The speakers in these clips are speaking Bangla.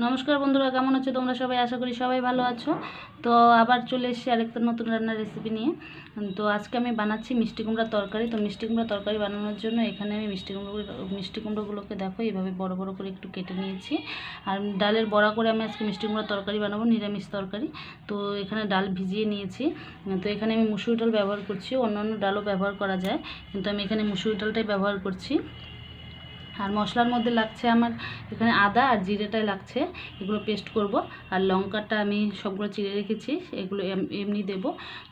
নমস্কার বন্ধুরা, কেমন আছো তোমরা সবাই? আশা করি সবাই ভালো আছো। তো আবার চলে এসেছি আরেকটা নতুন রান্নার রেসিপি নিয়ে। তো আজকে আমি বানাচ্ছি মিষ্টি কুমড়ার তরকারি। তো মিষ্টি কুমড়ার তরকারি বানানোর জন্য এখানে আমি মিষ্টি কুমড়োগুলোকে দেখো এইভাবে বড় বড় করে একটু কেটে নিয়েছি। আর ডালের বড়া করে আমি আজকে মিষ্টি কুমড়ার তরকারি বানাবো, নিরামিষ তরকারি। তো এখানে ডাল ভিজিয়ে নিয়েছি। তো এখানে আমি মুসুর ডাল ব্যবহার করছি, অন্যান্য ডালও ব্যবহার করা যায়, কিন্তু আমি এখানে মুসুর ডালটাই ব্যবহার করছি। আর মশলার মধ্যে লাগছে আমার এখানে আদা আর জিরেটাই লাগছে, এগুলো পেস্ট করব। আর লঙ্কাটা আমি সবগুলো চিড়ে রেখেছি, এগুলো এমনি দেব।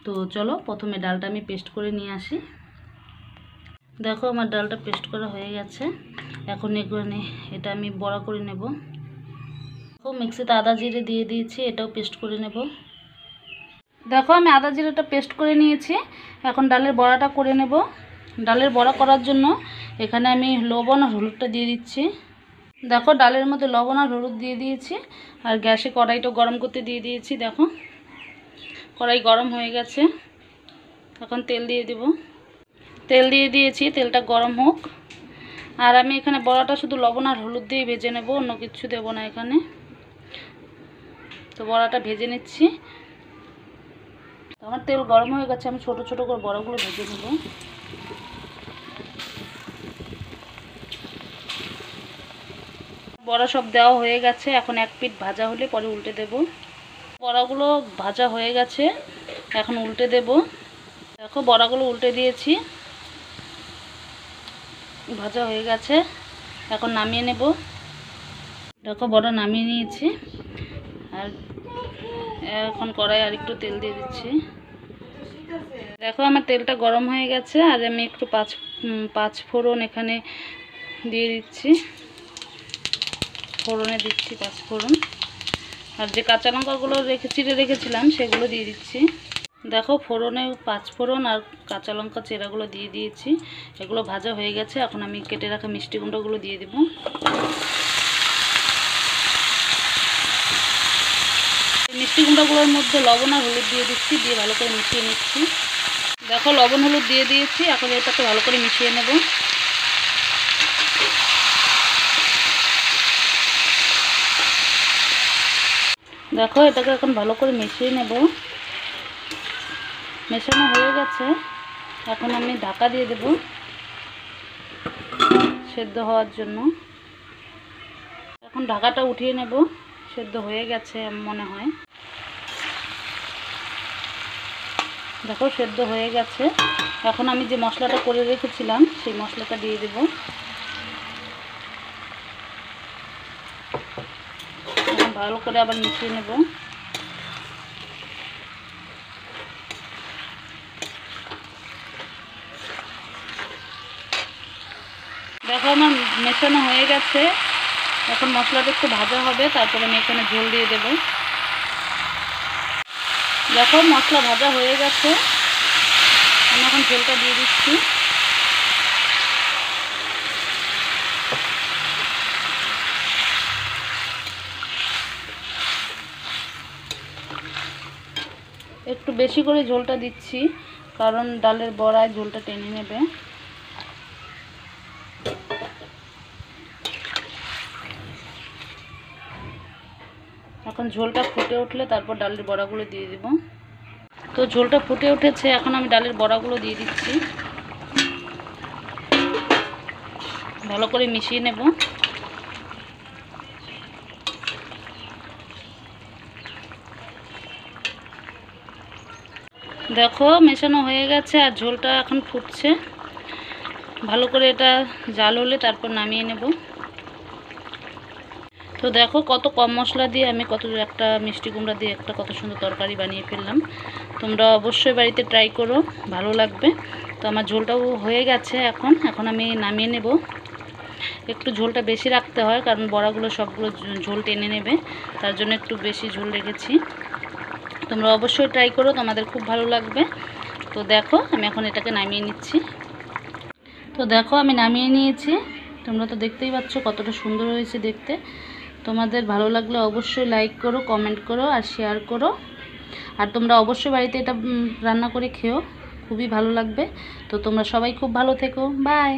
তো চলো প্রথমে ডালটা আমি পেস্ট করে নিয়ে আসি। দেখো আমার ডালটা পেস্ট করা হয়ে গেছে। এখন এখানে এটা আমি বড়া করে নেব। দেখো মিক্সিতে আদা জিরে দিয়ে দিয়েছি, এটাও পেস্ট করে নেব। দেখো আমি আদা জিরেটা পেস্ট করে নিয়েছি, এখন ডালের বড়াটা করে নেব। ডালের বড়া করার জন্য এখানে আমি লবণ আর হলুদটা দিয়ে দিচ্ছি। দেখো ডালের মধ্যে লবণ আর হলুদ দিয়ে দিয়েছি, আর গ্যাসে কড়াইটা গরম করতে দিয়ে দিয়েছি। দেখো কড়াই গরম হয়ে গেছে, এখন তেল দিয়ে দেব। তেল দিয়ে দিয়েছি, তেলটা গরম হোক। আর আমি এখানে বড়াটা শুধু লবণ আর হলুদ দিয়ে ভেজে নেব, অন্য কিছু দেব না এখানে। তো বড়াটা ভেজে নিচ্ছি। আমার তেল গরম হয়ে গেছে, আমি ছোট ছোট করে বড়াগুলো ভেজে নেব। বড়া সব দেওয়া হয়ে গেছে, এখন এক পিঠ ভাজা হলে পরে উল্টে দেব। বড়াগুলো ভাজা হয়ে গেছে, এখন উল্টে দেব। দেখো বড়াগুলো উল্টে দিয়েছি, ভাজা হয়ে গেছে, এখন নামিয়ে নেব। দেখো বড়া নামিয়ে নিয়েছি। আর এখন কড়াই আর একটু তেল দিয়ে দিচ্ছি। দেখো আমার তেলটা গরম হয়ে গেছে, আর আমি একটু পাঁচ ফোড়ন এখানে দিয়ে দিচ্ছি। ফোড়নে দিচ্ছি পাঁচ ফোড়ন, আর যে কাঁচা লঙ্কাগুলো চিড়ে রেখেছিলাম সেগুলো দিয়ে দিচ্ছি। দেখো ফোড়নে পাঁচ ফোড়ন আর কাঁচা লঙ্কা চেরাগুলো দিয়ে দিয়েছি, এগুলো ভাজা হয়ে গেছে। এখন আমি কেটে রাখা মিষ্টি কুমড়োগুলো দিয়ে দেব। মিষ্টি কুমড়োগুলোর মধ্যে লবণ আর হলুদ দিয়ে দিচ্ছি, দিয়ে ভালো করে মিশিয়ে নিচ্ছি। দেখো লবণ হলুদ দিয়ে দিয়েছি, এখন এটাকে ভালো করে মিশিয়ে নেব। দেখো এটাকে এখন ভালো করে মিশিয়ে নেব। মেশানো হয়ে গেছে, এখন আমি ঢাকা দিয়ে দেব সেদ্ধ হওয়ার জন্য। এখন ঢাকাটা উঠিয়ে নেব, সেদ্ধ হয়ে গেছে মনে হয়। দেখো সেদ্ধ হয়ে গেছে, এখন আমি যে মশলাটা করে রেখেছিলাম সেই মশলাটা দিয়ে দেব। ভালো করে আবার মিশিয়ে নেব। দেখো আমার মেশানো হয়ে গেছে, এখন মশলাটা একটু ভাজা হবে, তারপরে আমি এখানে ঝোল দিয়ে দেব। দেখো মশলা ভাজা হয়ে গেছে, আমি এখন ঝোলটা দিয়ে দিচ্ছি। একটু বেশি করে ঝোলটা দিচ্ছি, কারণ ডালের বড়ায় ঝোলটা টেনে নেবে। এখন ঝোলটা ফুটে উঠলে তারপর ডালের বড়াগুলো দিয়ে দেব। তো ঝোলটা ফুটে উঠেছে, এখন আমি ডালের বড়াগুলো দিয়ে দিচ্ছি। ভালো করে মিশিয়ে নেব। দেখো মেশানো হয়ে গেছে, আর ঝোলটা এখন ফুটছে। ভালো করে এটা জাল হলে তারপর নামিয়ে নেব। তো দেখো কত কম মশলা দিয়ে আমি একটা মিষ্টি কুমড়া দিয়ে একটা কত সুন্দর তরকারি বানিয়ে ফেললাম। তোমরা অবশ্যই বাড়িতে ট্রাই করো, ভালো লাগবে। তো আমার ঝোলটাও হয়ে গেছে, এখন আমি নামিয়ে নেব। একটু ঝোলটা বেশি রাখতে হয়, কারণ বড়াগুলো সবগুলো ঝোল টেনে নেবে, তার জন্য একটু বেশি ঝোল রেখেছি। তোমরা অবশ্যই ট্রাই করো, তোমাদের খুব ভালো লাগবে। তো দেখো আমি এখন এটাকে নামিয়ে নিচ্ছি। তো দেখো আমি নামিয়ে নিয়েছি, তোমরা তো দেখতেই পাচ্ছ কতটা সুন্দর হয়েছে দেখতে। তোমাদের ভালো লাগলে অবশ্যই লাইক করো, কমেন্ট করো আর শেয়ার করো। আর তোমরা অবশ্যই বাড়িতে এটা রান্না করে খেও, খুবই ভালো লাগবে। তো তোমরা সবাই খুব ভালো থেকো, বাই।